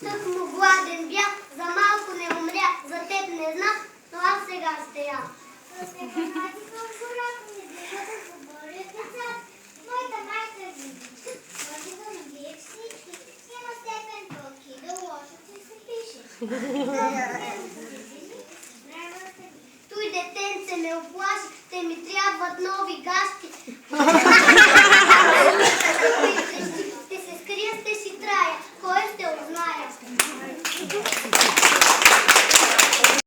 Тък му гладен бях, за малко не умря, за теб не знах, но аз сега стоя. Моята майка е визичка, може да набие всички. Има степен пълки, да лошо си се пише. Той детенце ме оплаши, те ми трябват нови